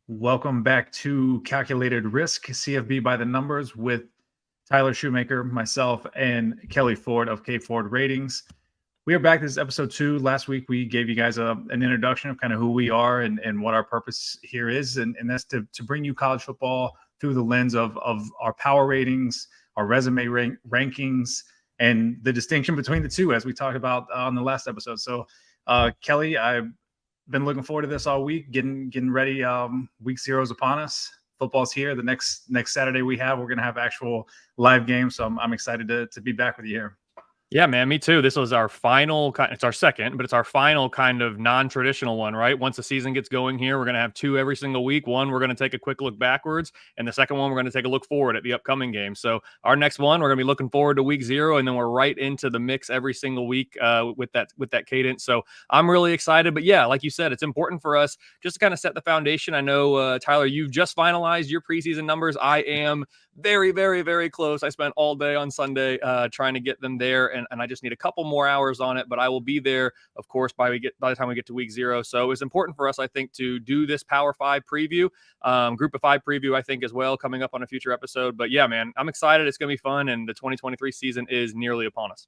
Welcome back to Calculated Risk, CFB by the Numbers with Tyler Shoemaker, myself, and Kelley Ford of K Ford Ratings. We are back. This is episode 2. Last week, we gave you guys an introduction of kind of who we are and what our purpose here is. And that's to bring you college football through the lens of our power ratings, our resume rankings, and the distinction between the two, as we talked about on the last episode. So, Kelley, I've been looking forward to this all week, getting ready. Week 0 is upon us. Football's here. The next Saturday we're going to have actual live games. So I'm excited to be back with you here. Yeah, man, me too. This was our final, it's our second, but it's our final kind of non-traditional one, right? Once the season gets going here, we're going to have 2 every single week. One, we're going to take a quick look backwards, and the second one, we're going to take a look forward at the upcoming game. So our next one, we're going to be looking forward to week 0, and then we're right into the mix every single week with that cadence. So I'm really excited. But yeah, like you said, it's important for us just to kind of set the foundation. I know, Tyler, you've just finalized your preseason numbers. I am very, very, very close. I spent all day on Sunday trying to get them there, and I just need a couple more hours on it, but I will be there, of course, by the time we get to week 0. So it's important for us, I think, to do this Power 5 preview, Group of 5 preview, I think, as well, coming up on a future episode. But yeah, man, I'm excited. It's going to be fun, and the 2023 season is nearly upon us.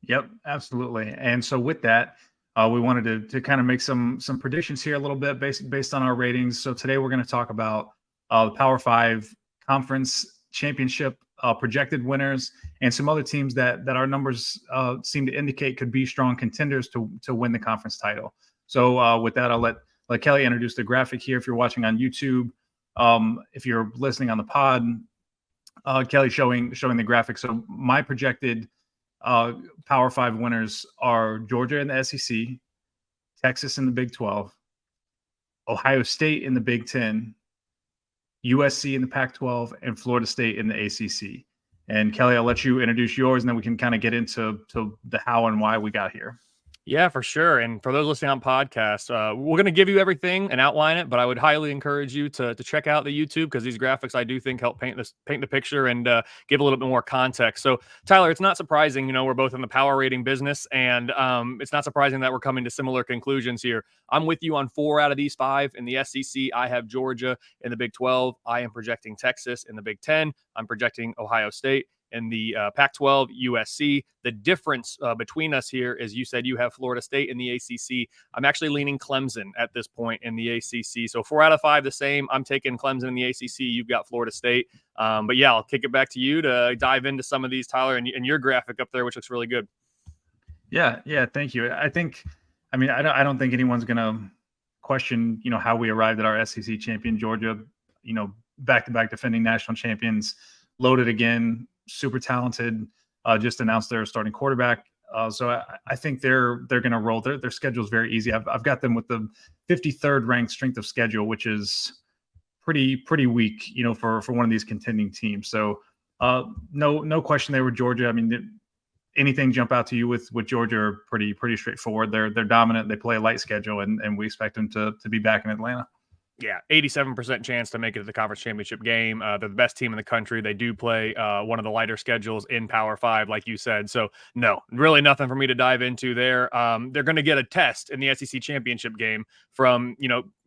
Yep, absolutely. And so with that, we wanted to kind of make some predictions here a little bit based on our ratings. So today we're going to talk about the Power 5 conference championship projected winners and some other teams that our numbers seem to indicate could be strong contenders to win the conference title. So with that, I'll let Kelley introduce the graphic here. If you're watching on YouTube, if you're listening on the pod, Kelley showing the graphic. So my projected Power 5 winners are Georgia in the SEC, Texas in the Big 12, Ohio State in the Big 10, USC in the Pac-12, and Florida State in the ACC. And Kelley, I'll let you introduce yours, and then we can kind of get into the how and why we got here. Yeah, for sure. And for those listening on podcast, we're going to give you everything and outline it, but I would highly encourage you to check out the YouTube, because these graphics, I do think, help paint the picture and give a little bit more context. So, Tyler, it's not surprising, we're both in the power rating business, and it's not surprising that we're coming to similar conclusions here. I'm with you on 4 out of these 5. In the SEC, I have Georgia. In the Big 12, I am projecting Texas. In the Big 10, I'm projecting Ohio State. In the Pac-12, USC. The difference between us here is you said you have Florida State in the ACC. I'm actually leaning Clemson at this point in the ACC. So 4 out of 5 the same. I'm taking Clemson in the ACC. You've got Florida State. But yeah, I'll kick it back to you to dive into some of these, Tyler, and your graphic up there, which looks really good. Yeah, thank you. I don't think anyone's going to question, how we arrived at our SEC champion, Georgia, back-to-back defending national champions, loaded again, super talented, just announced their starting quarterback. So I think they're going to roll. Their schedule is very easy. I've got them with the 53rd ranked strength of schedule, which is pretty weak, for one of these contending teams. So no question they were Georgia. I mean, anything jump out to you with Georgia are pretty straightforward. They're dominant. They play a light schedule, and we expect them to be back in Atlanta. Yeah, 87% chance to make it to the conference championship game. They're the best team in the country. They do play one of the lighter schedules in Power 5, like you said. So, no, really nothing for me to dive into there. They're going to get a test in the SEC championship game from,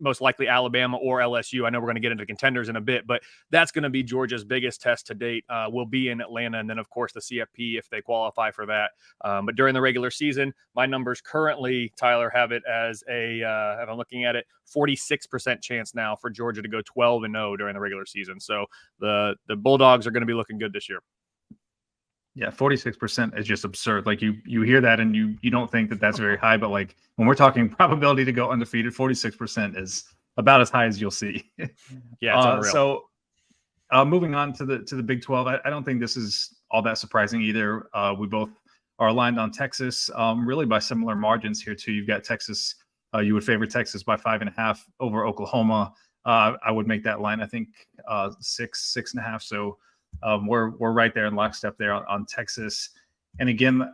most likely Alabama or LSU. I know we're going to get into contenders in a bit, but that's going to be Georgia's biggest test to date. Will be in Atlanta, and then, of course, the CFP if they qualify for that. But during the regular season, my numbers currently, Tyler, have it as if I'm looking at it, 46% chance now for Georgia to go 12-0 during the regular season. So the Bulldogs are going to be looking good this year. Yeah, 46% is just absurd. Like you hear that and you don't think that that's very high, but like when we're talking probability to go undefeated, 46% is about as high as you'll see. Yeah, it's unreal. So moving on to the Big 12, I don't think this is all that surprising either. We both are aligned on Texas, really by similar margins here too. You've got Texas. You would favor Texas by 5.5 over Oklahoma. I would make that line, I think, 6.5. So we're right there in lockstep there on Texas. And again,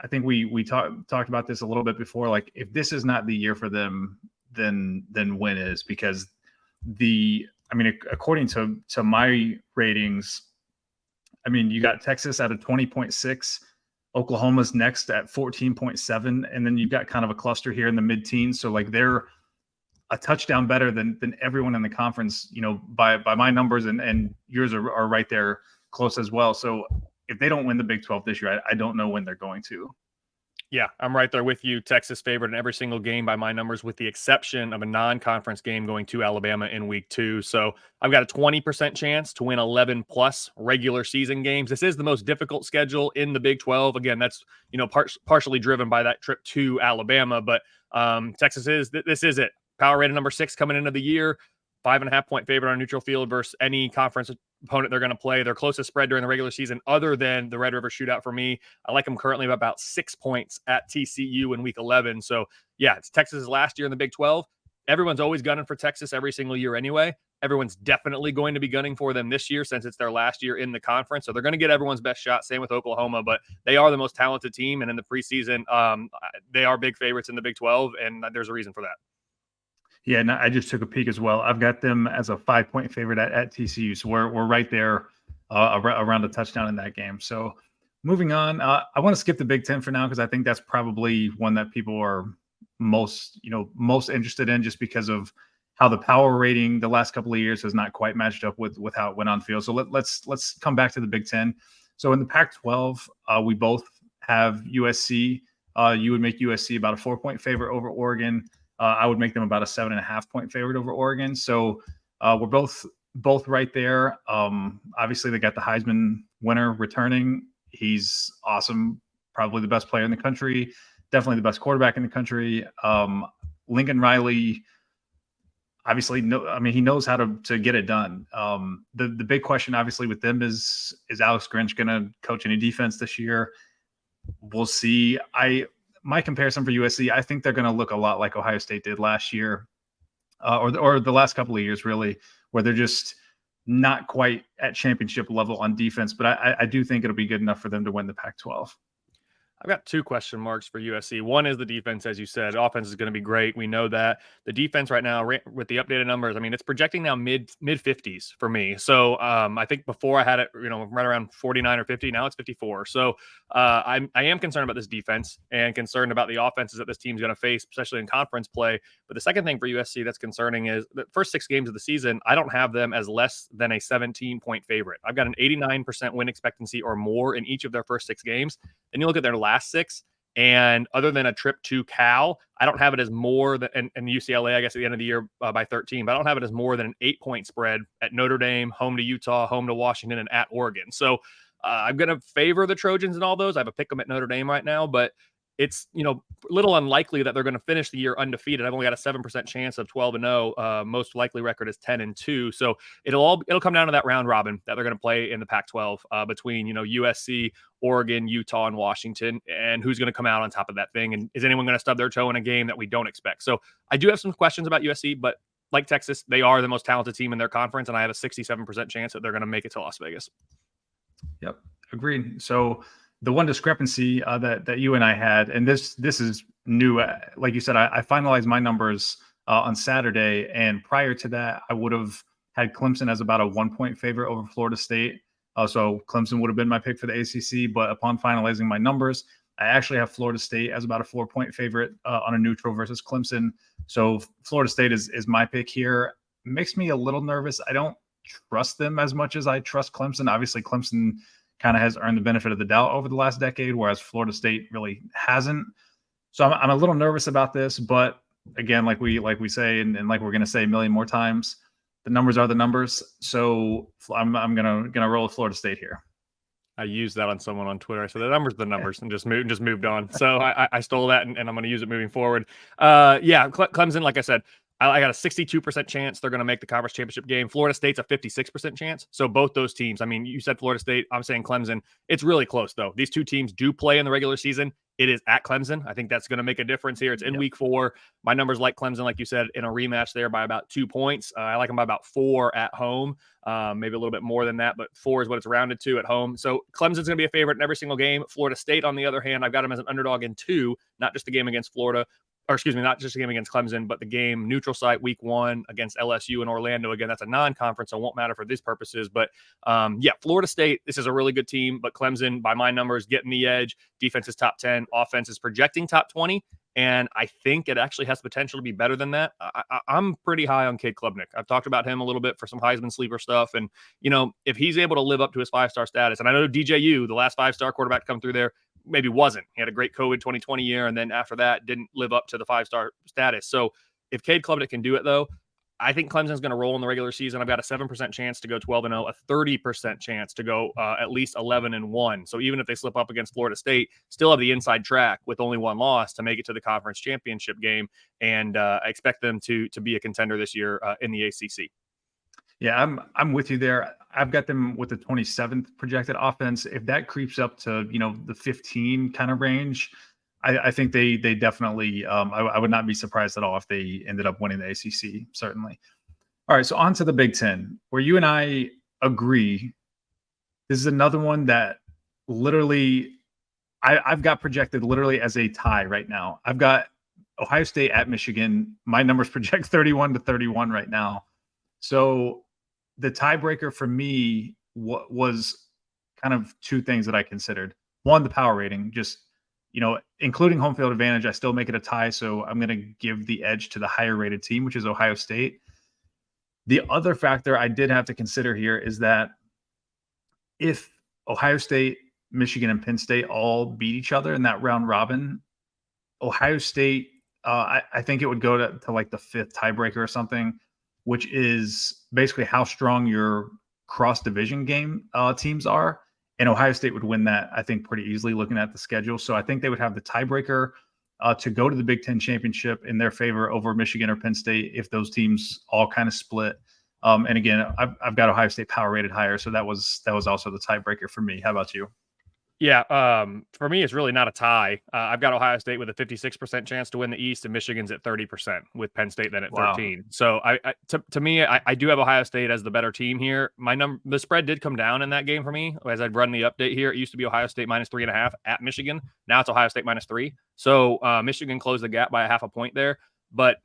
I think we talked about this a little bit before. Like, if this is not the year for them, then when is? Because according to my ratings, you got Texas at a 20.6. Oklahoma's next at 14.7, and then you've got kind of a cluster here in the mid-teens. So like they're a touchdown better than everyone in the conference, by my numbers, and yours are right there close as well. So if they don't win the Big 12 this year, I don't know when they're going to. Yeah, I'm right there with you. Texas favored in every single game by my numbers, with the exception of a non-conference game going to Alabama in week 2. So I've got a 20% chance to win 11 plus regular season games. This is the most difficult schedule in the Big 12. Again, that's partially driven by that trip to Alabama, but Texas this is it. Power rated number 6 coming into the year. 5.5 point favorite on a neutral field versus any conference opponent they're going to play. Their closest spread during the regular season, other than the Red River Shootout, for me, I like them currently about 6 points at TCU in week 11. So yeah, it's Texas's last year in the Big 12. Everyone's always gunning for Texas every single year anyway. Everyone's definitely going to be gunning for them this year since it's their last year in the conference. So they're going to get everyone's best shot. Same with Oklahoma, but they are the most talented team. And in the preseason, they are big favorites in the Big 12, and there's a reason for that. Yeah, and I just took a peek as well. I've got them as a 5-point favorite at TCU. So we're right there around a touchdown in that game. So moving on, I want to skip the Big Ten for now because I think that's probably one that people are most interested in, just because of how the power rating the last couple of years has not quite matched up with how it went on field. So let's come back to the Big Ten. So in the Pac-12, we both have USC. You would make USC about a 4-point favorite over Oregon. I would make them about a 7.5 point favorite over Oregon. So we're both right there. Obviously, they got the Heisman winner returning. He's awesome. Probably the best player in the country. Definitely the best quarterback in the country. Lincoln Riley, obviously, he knows how to get it done. The big question, obviously, with them is Alex Grinch going to coach any defense this year? We'll see. My comparison for USC, I think they're going to look a lot like Ohio State did last year, or the last couple of years, really, where they're just not quite at championship level on defense. But I do think it'll be good enough for them to win the Pac-12. I've got 2 question marks for USC. One is the defense, as you said. Offense is going to be great. We know that. The defense right now, with the updated numbers, it's projecting now mid 50s for me. So I think before I had it, right around 49 or 50. Now it's 54. So I am concerned about this defense and concerned about the offenses that this team's going to face, especially in conference play. But the second thing for USC that's concerning is the first 6 games of the season, I don't have them as less than a 17-point favorite. I've got an 89% win expectancy or more in each of their first 6 games. And you look at their last 6, and other than a trip to Cal, I don't have it as more than, and UCLA, I guess, at the end of the year by 13, but I don't have it as more than an 8-point spread at Notre Dame, home to Utah, home to Washington, and at Oregon. So I'm going to favor the Trojans in all those. I have a pick them at Notre Dame right now, but it's, a little unlikely that they're going to finish the year undefeated. I've only got a 7% chance of 12-0. Most likely record is 10-2. So it'll come down to that round robin that they're going to play in the Pac-12 between, USC, Oregon, Utah, and Washington, and who's going to come out on top of that thing. And is anyone going to stub their toe in a game that we don't expect? So I do have some questions about USC, but like Texas, they are the most talented team in their conference, and I have a 67% chance that they're going to make it to Las Vegas. Yep. Agreed. So the one discrepancy that you and I had, and this is new, like you said, I finalized my numbers on Saturday, and prior to that, I would have had Clemson as about a 1-point favorite over Florida State. So Clemson would have been my pick for the ACC, but upon finalizing my numbers, I actually have Florida State as about a 4-point favorite on a neutral versus Clemson. So Florida State is my pick here. Makes me a little nervous. I don't trust them as much as I trust Clemson. Obviously, Clemson kind of has earned the benefit of the doubt over the last decade, whereas Florida State really hasn't. So I'm a little nervous about this, but again, like we say, and like we're going to say a million more times, the numbers are the numbers. So I'm gonna roll with Florida State here. I used that on someone on Twitter. I said the numbers, and just moved on. So I stole that, and I'm going to use it moving forward. Clemson, like I said, I got a 62% chance they're going to make the conference championship game. Florida State's a 56% chance. So both those teams, you said Florida State, I'm saying Clemson. It's really close, though. These two teams do play in the regular season. It is at Clemson. I think that's going to make a difference here. It's in week 4. My numbers like Clemson, like you said, in a rematch there by about 2 points. I like them by about 4 at home, maybe a little bit more than that, but 4 is what it's rounded to at home. So Clemson's going to be a favorite in every single game. Florida State, on the other hand, I've got them as an underdog in 2, not just the game against Florida. Not just a game against Clemson, but the game neutral site week 1 against LSU in Orlando. Again, that's a non-conference, so it won't matter for these purposes. But Florida State, this is a really good team, but Clemson, by my numbers, getting the edge. Defense is top 10. Offense is projecting top 20. And I think it actually has potential to be better than that. I'm pretty high on Cade Klubnik. I've talked about him a little bit for some Heisman sleeper stuff. And, if he's able to live up to his 5-star status, and I know DJU, the last 5-star quarterback to come through there, maybe wasn't. He had a great COVID 2020 year. And then after that, didn't live up to the 5-star status. So if Cade Klubnik can do it, though, I think Clemson's going to roll in the regular season. I've got a 7% chance to go 12-0, a 30% chance to go at least 11-1. So even if they slip up against Florida State, still have the inside track with only one loss to make it to the conference championship game. And I expect them to be a contender this year in the ACC. Yeah, I'm with you there. I've got them with the 27th projected offense. If that creeps up to, the 15 kind of range, I think they definitely, I would not be surprised at all if they ended up winning the ACC, certainly. All right, so on to the Big Ten, where you and I agree. This is another one that literally I've got projected literally as a tie right now. I've got Ohio State at Michigan. My numbers project 31-31 right now. So the tiebreaker for me was kind of two things that I considered. One, the power rating, just including home field advantage, I still make it a tie. So I'm going to give the edge to the higher rated team, which is Ohio State. The other factor I did have to consider here is that if Ohio State, Michigan, and Penn State all beat each other in that round robin, Ohio State, I think it would go to like the 5th tiebreaker or something, which is basically how strong your cross division game teams are. And Ohio State would win that, I think, pretty easily looking at the schedule. So I think they would have the tiebreaker to go to the Big Ten championship in their favor over Michigan or Penn State if those teams all kind of split. And again, I've got Ohio State power rated higher. So that was also the tiebreaker for me. How about you? Yeah, for me, it's really not a tie. I've got Ohio State with a 56% chance to win the East, and Michigan's at 30%, with Penn State then at 13. So to me, I do have Ohio State as the better team here. The spread did come down in that game for me as I'd run the update here. It used to be Ohio State -3.5 at Michigan. Now it's Ohio State -3. So Michigan closed the gap by a half a point there. But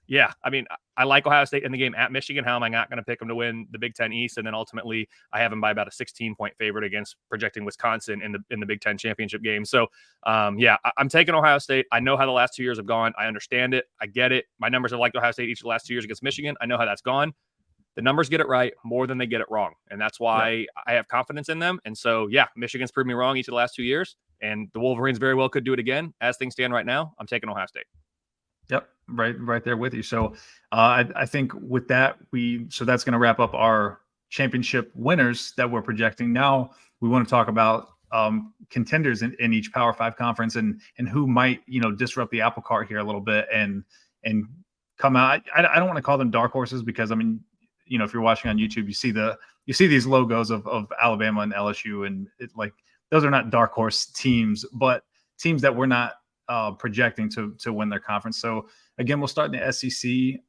yeah, I mean, I like Ohio State in the game at Michigan. How am I not going to pick them to win the Big Ten East? And then ultimately, I have them by about a 16-point favorite against projecting Wisconsin in the Big Ten championship game. So, yeah, I'm taking Ohio State. I know how the last 2 years have gone. I understand it. I get it. My numbers have liked Ohio State each of the last 2 years against Michigan. I know how that's gone. The numbers get it right more than they get it wrong, and that's why I have confidence in them. And so, yeah, Michigan's proved me wrong each of the last 2 years, and the Wolverines very well could do it again. As things stand right now, I'm taking Ohio State. Yep, right there with you. So I think with that, so that's going to wrap up our championship winners that we're projecting. Now we want to talk about contenders in each Power 5 conference and who might disrupt the apple cart here a little bit and come out. I don't want to call them dark horses because I mean if you're watching on YouTube, you see these logos of Alabama and LSU, and it, like those are not dark horse teams, but teams that we're not projecting to win their conference. So again, we'll start in the SEC.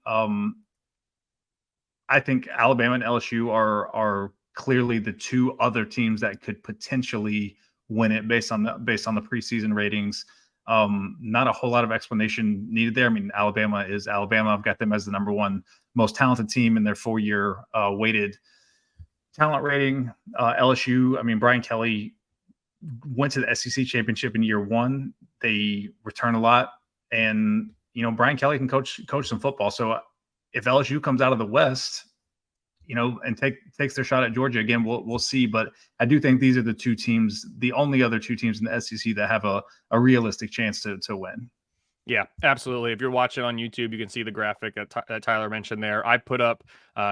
I think Alabama and LSU are clearly the two other teams that could potentially win it based on the preseason ratings. Not a whole lot of explanation needed there. I mean, Alabama is Alabama. I've got them as the number 1 most talented team in their 4-year weighted talent rating. LSU, I mean, Brian Kelley went to the SEC championship in year 1. They return a lot, and Brian Kelley can coach some football. So if LSU comes out of the West, and takes their shot at Georgia again, we'll see. But I do think these are the two teams, the only other two teams in the SEC that have a realistic chance to win. Yeah, absolutely. If you're watching on YouTube, you can see the graphic that Tyler mentioned there. I put up,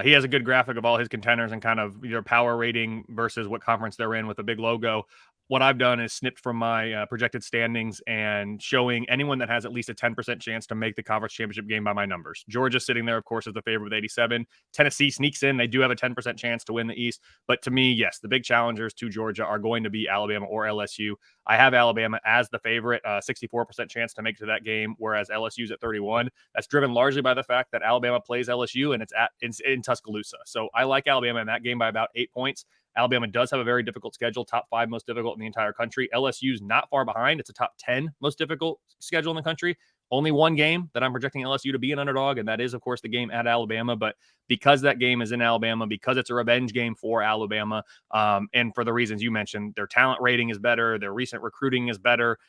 he has a good graphic of all his contenders and kind of their power rating versus what conference they're in with a big logo. What I've done is snipped from my projected standings and showing anyone that has at least a 10% chance to make the conference championship game by my numbers. Georgia sitting there, of course, as the favorite with 87. Tennessee sneaks in. They do have a 10% chance to win the East. But to me, yes, the big challengers to Georgia are going to be Alabama or LSU. I have Alabama as the favorite, 64% chance to make it to that game, whereas LSU's at 31. That's driven largely by the fact that Alabama plays LSU and it's in Tuscaloosa. So I like Alabama in that game by about 8 points. Alabama does have a very difficult schedule, top 5 most difficult in the entire country. LSU's not far behind. It's a top 10 most difficult schedule in the country. Only one game that I'm projecting LSU to be an underdog, and that is, of course, the game at Alabama. But because that game is in Alabama, because it's a revenge game for Alabama, and for the reasons you mentioned, their talent rating is better, their recent recruiting is better,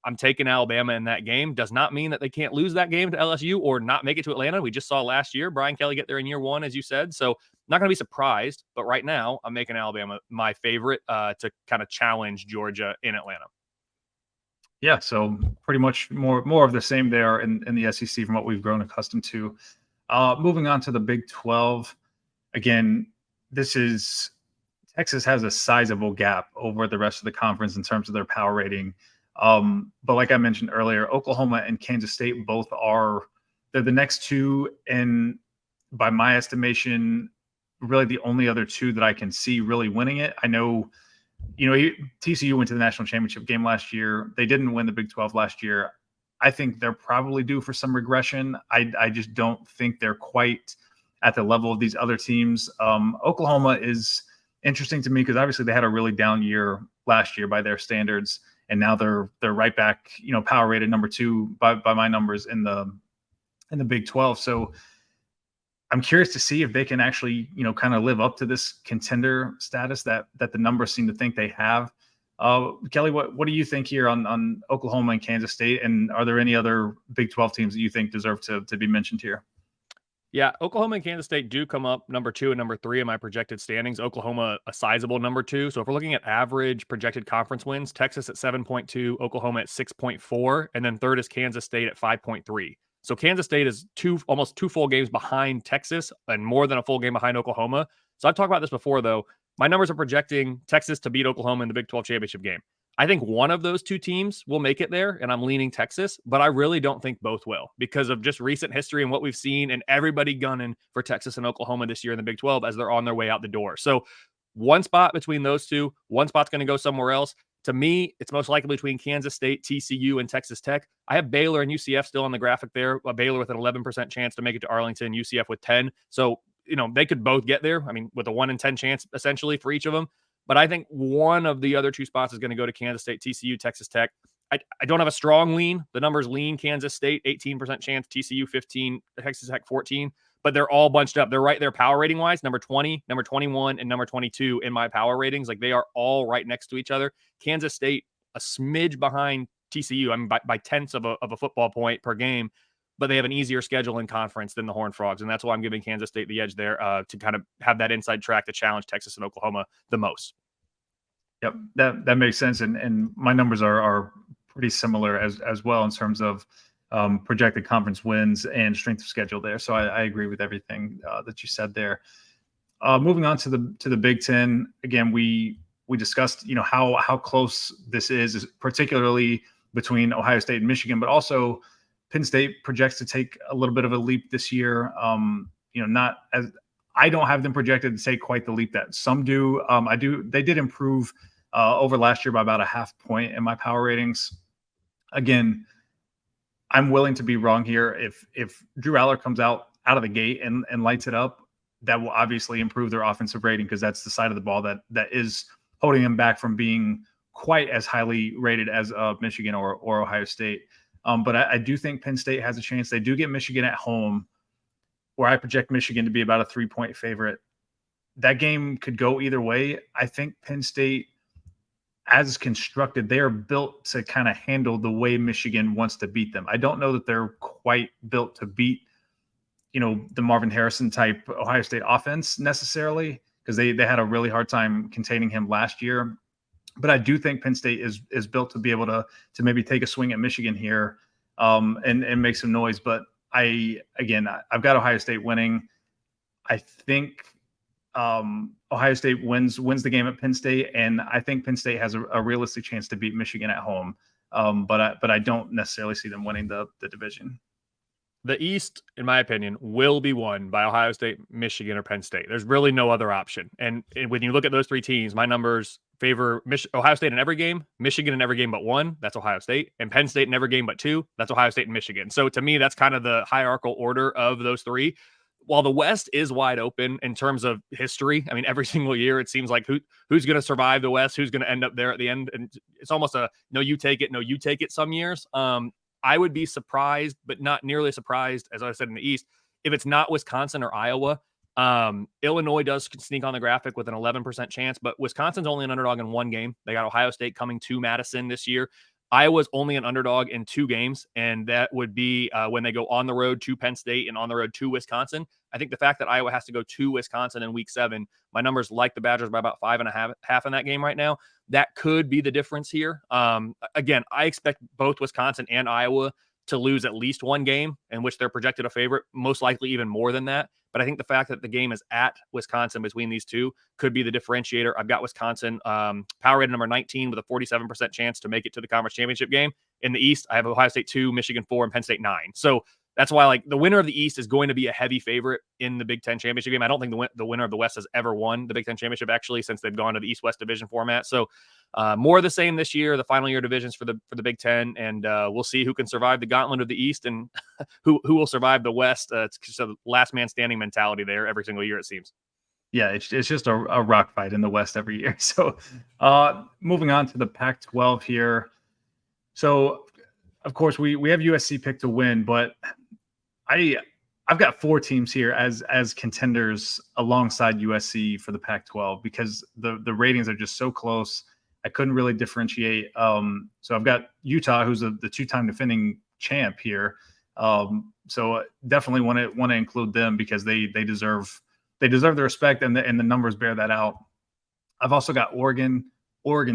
I'm taking Alabama in that game. Does not mean that they can't lose that game to LSU or not make it to Atlanta. We just saw last year Brian Kelley get there in year one, as you said. So not going to be surprised. But right now, I'm making Alabama my favorite to kind of challenge Georgia in Atlanta. Yeah, so pretty much more of the same there in the SEC from what we've grown accustomed to. Moving on to the Big 12, again, Texas has a sizable gap over the rest of the conference in terms of their power rating. But like I mentioned earlier, Oklahoma and Kansas State they're the next two, and by my estimation, really the only other two that I can see really winning it. I know, TCU went to the national championship game last year. They didn't win the Big 12 last year. I think they're probably due for some regression. I just don't think they're quite at the level of these other teams. Oklahoma is interesting to me because obviously they had a really down year last year by their standards, and now they're right back, power rated number 2 by my numbers in the Big 12. So I'm curious to see if they can actually, kind of live up to this contender status that the numbers seem to think they have. Kelley, what do you think here on Oklahoma and Kansas State? And are there any other Big 12 teams that you think deserve to be mentioned here? Yeah, Oklahoma and Kansas State do come up number 2 and number 3 in my projected standings. Oklahoma, a sizable number 2. So if we're looking at average projected conference wins, Texas at 7.2, Oklahoma at 6.4, and then third is Kansas State at 5.3. So Kansas State is almost 2 full games behind Texas and more than a full game behind Oklahoma. So I've talked about this before, though. My numbers are projecting Texas to beat Oklahoma in the Big 12 championship game. I think one of those two teams will make it there, and I'm leaning Texas, but I really don't think both will because of just recent history and what we've seen and everybody gunning for Texas and Oklahoma this year in the Big 12 as they're on their way out the door. So one spot between those two, one spot's going to go somewhere else. To me, it's most likely between Kansas State, TCU, and Texas Tech. I have Baylor and UCF still on the graphic there. Baylor with an 11% chance to make it to Arlington, UCF with 10. So, they could both get there. I mean, with a 1 in 10 chance essentially for each of them. But I think one of the other two spots is going to go to Kansas State, TCU, Texas Tech. I don't have a strong lean. The numbers lean Kansas State, 18% chance, TCU 15, Texas Tech 14. But they're all bunched up. They're right there power rating wise, number 20, number 21, and number 22 in my power ratings. Like they are all right next to each other. Kansas State, a smidge behind TCU. I mean, by tenths of a football point per game, but they have an easier schedule in conference than the Horned Frogs. And that's why I'm giving Kansas State the edge there to kind of have that inside track to challenge Texas and Oklahoma the most. Yep, that makes sense. And my numbers are pretty similar as well in terms of projected conference wins and strength of schedule there. So I agree with everything that you said there. Moving on to the Big Ten, again, we discussed how close this is, particularly between Ohio State and Michigan, but also Penn State projects to take a little bit of a leap this year. Not as I don't have them projected to take quite the leap that some do. They did improve over last year by about a half point in my power ratings. Again, I'm willing to be wrong here. If Drew Aller comes out of the gate and lights it up, that will obviously improve their offensive rating because that's the side of the ball that is holding them back from being quite as highly rated as Michigan or Ohio State. But I do think Penn State has a chance. They do get Michigan at home, where I project Michigan to be about a 3-point favorite. That game could go either way. I think Penn State, as constructed, they are built to kind of handle the way Michigan wants to beat them. I don't know that they're quite built to beat, the Marvin Harrison type Ohio State offense necessarily, because they had a really hard time containing him last year. But I do think Penn State is built to be able to maybe take a swing at Michigan here and make some noise. But I've got Ohio State winning. I think Ohio State wins the game at Penn State, and I think Penn State has a realistic chance to beat Michigan at home. But I don't necessarily see them winning the division. The East, in my opinion, will be won by Ohio State, Michigan, or Penn State. There's really no other option. And when you look at those three teams, my numbers favor Ohio State in every game, Michigan in every game but 1, that's Ohio State, and Penn State in every game but 2, that's Ohio State and Michigan. So to me, that's kind of the hierarchical order of those three. While the West is wide open in terms of history, I mean, every single year it seems like who's going to survive the West, who's going to end up there at the end. And it's almost a no, you take it some years. I would be surprised, but not nearly surprised, as I said in the East, if it's not Wisconsin or Iowa. Illinois does sneak on the graphic with an 11% chance, but Wisconsin's only an underdog in one game. They got Ohio State coming to Madison this year. Iowa's only an underdog in 2 games, and that would be when they go on the road to Penn State and on the road to Wisconsin. I think the fact that Iowa has to go to Wisconsin in week 7, my numbers like the Badgers by about 5.5 in that game right now. That could be the difference here. Again, I expect both Wisconsin and Iowa to lose at least one game in which they're projected a favorite, most likely even more than that. But I think the fact that the game is at Wisconsin between these two could be the differentiator. I've got Wisconsin power rated number 19 with a 47% chance to make it to the conference championship game. In the East, I have Ohio State 2, Michigan 4, and Penn State 9. So that's why, like, the winner of the East is going to be a heavy favorite in the Big Ten championship game. I don't think the winner of the West has ever won the Big Ten championship, actually, since they've gone to the East-West division format. So more of the same this year, the final year divisions for the Big Ten, and we'll see who can survive the gauntlet of the East and who will survive the West. It's just a last man standing mentality there every single year, it seems. Yeah, it's just a rock fight in the West every year. So moving on to the Pac-12 here. So, of course, we have USC picked to win, but I've got 4 teams here as contenders alongside USC for the Pac-12 because the ratings are just so close. I couldn't really differentiate. So I've got Utah, who's the 2-time defending champ here. So definitely want to include them because they deserve the respect, and the numbers bear that out. I've also got Oregon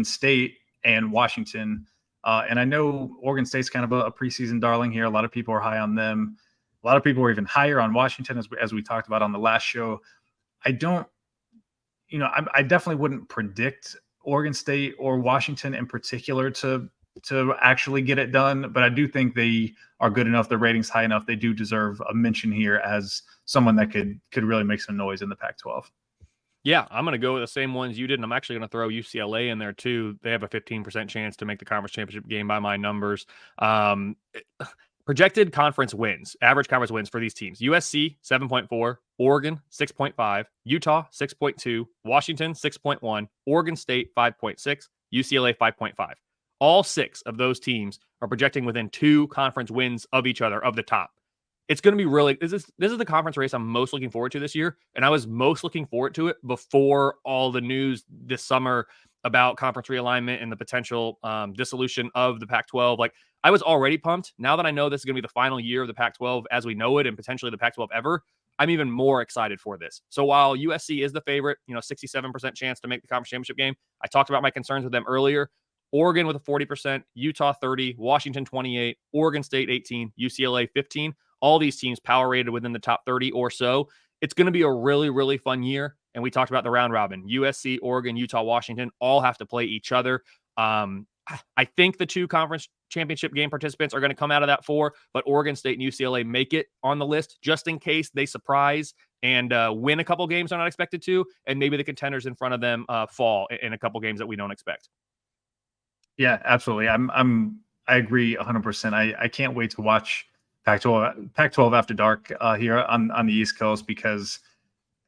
State, and Washington. And I know Oregon State's kind of a preseason darling here. A lot of people are high on them. A lot of people are even higher on Washington, as we talked about on the last show. I definitely wouldn't predict Oregon State or Washington in particular to actually get it done, but I do think they are good enough. Their ratings high enough. They do deserve a mention here as someone that could really make some noise in the Pac-12. Yeah, I'm going to go with the same ones you did, and I'm actually going to throw UCLA in there too. They have a 15% chance to make the conference championship game by my numbers. Projected conference wins, average conference wins for these teams: USC 7.4, Oregon 6.5, Utah 6.2, Washington 6.1, Oregon State 5.6, UCLA 5.5. All 6 of those teams are projecting within 2 conference wins of each other, of the top. It's going to be really, this is the conference race I'm most looking forward to this year. And I was most looking forward to it before all the news this summer about conference realignment and the potential dissolution of the Pac-12. Like, I was already pumped. Now that I know this is going to be the final year of the Pac-12 as we know it, and potentially the Pac-12 ever, I'm even more excited for this. So while USC is the favorite, 67% chance to make the conference championship game, I talked about my concerns with them earlier. Oregon with a 40%, Utah 30, Washington 28, Oregon State 18, UCLA 15. All these teams power rated within the top 30 or so. It's going to be a really, really fun year. And we talked about the round robin. USC, Oregon, Utah, Washington all have to play each other. I think the 2 conference championship game participants are going to come out of that 4, but Oregon State and UCLA make it on the list just in case they surprise and win a couple games they're not expected to, and maybe the contenders in front of them fall in a couple games that we don't expect. Yeah, absolutely. I agree 100%. I can't wait to watch Pac-12 after dark here on the East Coast because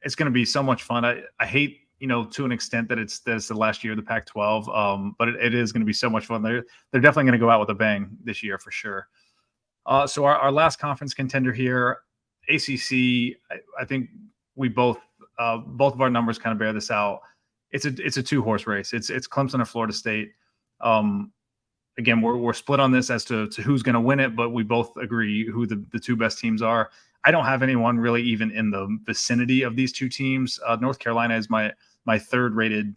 it's going to be so much fun. I hate, to an extent that it's the last year of the Pac-12, but it is going to be so much fun. They're definitely going to go out with a bang this year for sure. So our last conference contender here, ACC. I think we both of our numbers kind of bear this out. It's a 2-horse race. It's Clemson and Florida State. Again, we're split on this as to who's going to win it, but we both agree who the 2 best teams are. I don't have anyone really even in the vicinity of these 2 teams. North Carolina is my 3rd rated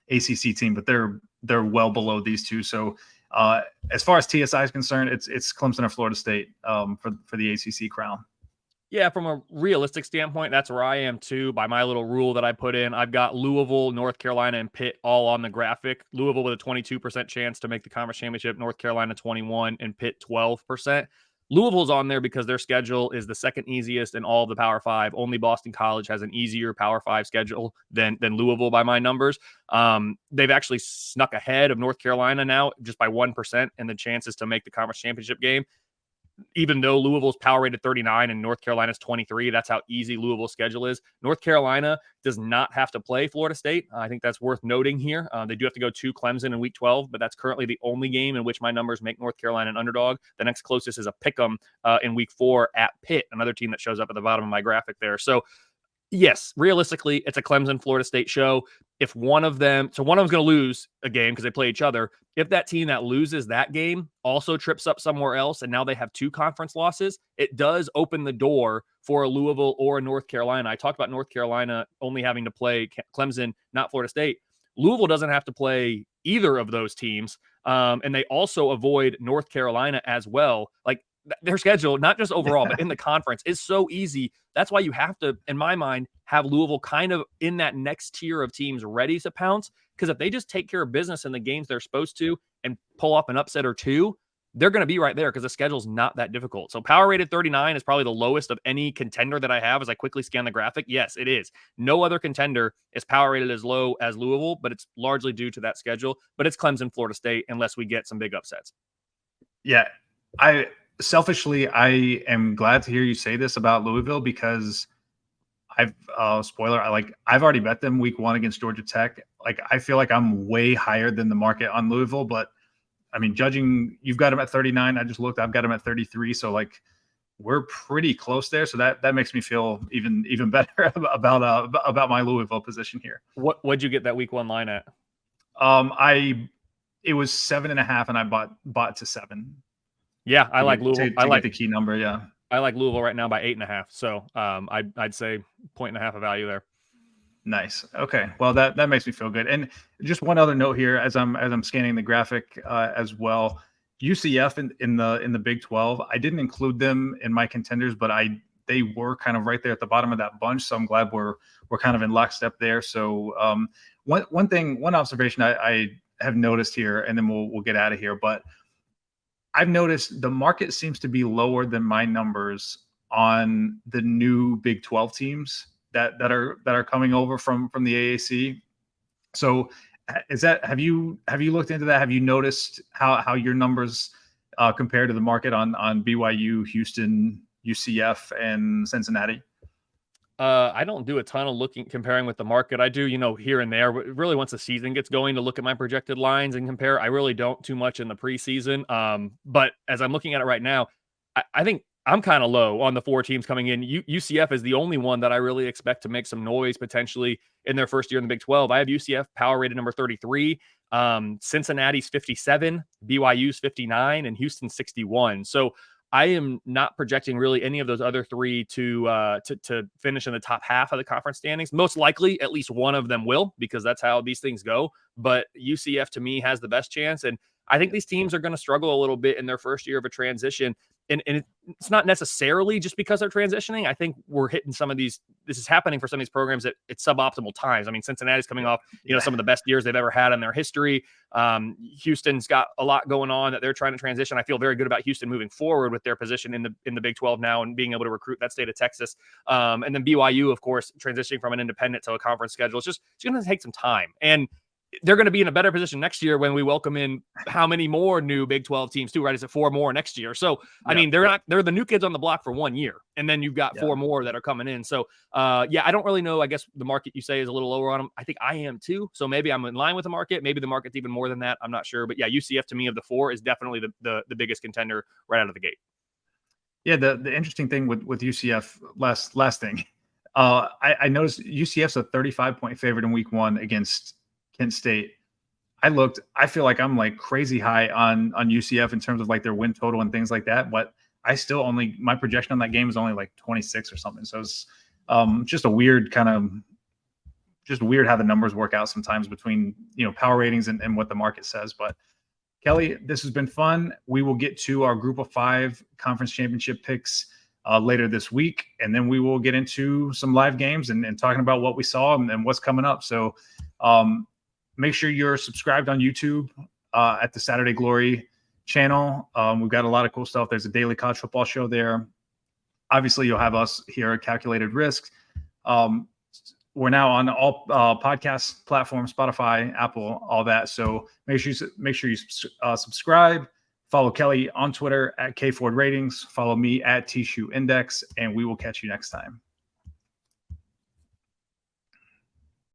ACC team, but they're well below these 2. So as far as TSI is concerned, it's Clemson or Florida State for the ACC crown. Yeah, from a realistic standpoint, that's where I am too. By my little rule that I put in, I've got Louisville, North Carolina, and Pitt all on the graphic. Louisville with a 22% chance to make the conference championship, North Carolina 21%, and Pitt 12%. Louisville's on there because their schedule is the second easiest in all of the Power 5. Only Boston College has an easier Power 5 schedule than Louisville by my numbers. They've actually snuck ahead of North Carolina now just by 1% in the chances to make the conference championship game. Even though Louisville's power rated 39 and North Carolina's 23, that's how easy Louisville's schedule is. North Carolina does not have to play Florida State. I think that's worth noting here. They do have to go to Clemson in week 12, but that's currently the only game in which my numbers make North Carolina an underdog. The next closest is a pick'em in week 4 at Pitt, another team that shows up at the bottom of my graphic there. So yes, realistically, it's a Clemson Florida State show. If one of them's going to lose a game because they play each other. If that team that loses that game also trips up somewhere else, and now they have 2 conference losses, it does open the door for a Louisville or a North Carolina. I talked about North Carolina only having to play Clemson, not Florida State. Louisville doesn't have to play either of those teams, and they also avoid North Carolina as well. Like, their schedule, not just overall, but in the conference, is so easy. That's why you have to, in my mind, have Louisville kind of in that next tier of teams ready to pounce. Because if they just take care of business in the games they're supposed to and pull off an upset or two, they're going to be right there because the schedule's not that difficult. So power rated 39 is probably the lowest of any contender that I have as I quickly scan the graphic. Yes, it is. No other contender is power rated as low as Louisville, but it's largely due to that schedule. But it's Clemson, Florida State, unless we get some big upsets. Yeah, selfishly, I am glad to hear you say this about Louisville because I've I've already bet them week 1 against Georgia Tech. Like, I feel like I'm way higher than the market on Louisville, but I mean, judging, you've got them at 39. I just looked, I've got them at 33. So like, we're pretty close there. So that makes me feel even better about my Louisville position here. What'd you get that week 1 line at? It was 7.5 and I bought to 7. Yeah, I like Louisville. I like the key number. Yeah, I like Louisville right now by 8.5. So I'd say 1.5 of value there. Nice. Okay. Well, that makes me feel good. And just one other note here, as I'm scanning the graphic as well, UCF in the Big 12. I didn't include them in my contenders, but they were kind of right there at the bottom of that bunch. So I'm glad we're kind of in lockstep there. So one observation I have noticed here, and then we'll get out of here, but I've noticed the market seems to be lower than my numbers on the new Big 12 teams that are coming over from the AAC. So have you looked into that? Have you noticed how your numbers compare to the market on BYU, Houston, UCF, and Cincinnati? I don't do a ton of comparing with the market. I do, here and there. Really, once the season gets going, to look at my projected lines and compare. I really don't too much in the preseason. But as I'm looking at it right now, I think I'm kind of low on the 4 teams coming in. UCF is the only one that I really expect to make some noise potentially in their first year in the Big 12. I have UCF power rated number 33, Cincinnati's 57, BYU's 59, and Houston's 61. So I am not projecting really any of those other 3 to finish in the top half of the conference standings. Most likely, at least one of them will, because that's how these things go. But UCF to me has the best chance, and I think these teams are going to struggle a little bit in their first year of a transition. And it's not necessarily just because they're transitioning. I think we're hitting some of these. This is happening for some of these programs at suboptimal times. I mean, Cincinnati's coming off, some of the best years they've ever had in their history. Houston's got a lot going on that they're trying to transition. I feel very good about Houston moving forward with their position in the Big 12 now and being able to recruit that state of Texas. And then BYU, of course, transitioning from an independent to a conference schedule. It's going to take some time. And they're going to be in a better position next year when we welcome in how many more new Big 12 teams too, right? Is it 4 more next year? So, I mean, they're the new kids on the block for 1 year, and then you've got 4 more that are coming in. So, I don't really know. I guess the market you say is a little lower on them. I think I am too. So maybe I'm in line with the market. Maybe the market's even more than that. I'm not sure, but yeah, UCF to me of the 4 is definitely the biggest contender right out of the gate. Yeah. The interesting thing with UCF last thing, I noticed UCF's a 35-point favorite in week 1 against Kent State. I feel like I'm like crazy high on UCF in terms of like their win total and things like that, but I still my projection on that game is only like 26 or something. So it's just weird how the numbers work out sometimes between power ratings and what the market says. But Kelley, this has been fun. We will get to our group of 5 conference championship picks later this week, and then we will get into some live games and talking about what we saw and what's coming up. So make sure you're subscribed on YouTube at the Saturday Glory channel. We've got a lot of cool stuff. There's a daily college football show there. Obviously, you'll have us here at Calculated Risk. We're now on all podcast platforms, Spotify, Apple, all that. So make sure you subscribe. Follow Kelley on Twitter at KFordRatings. Follow me at TShoeIndex, and we will catch you next time.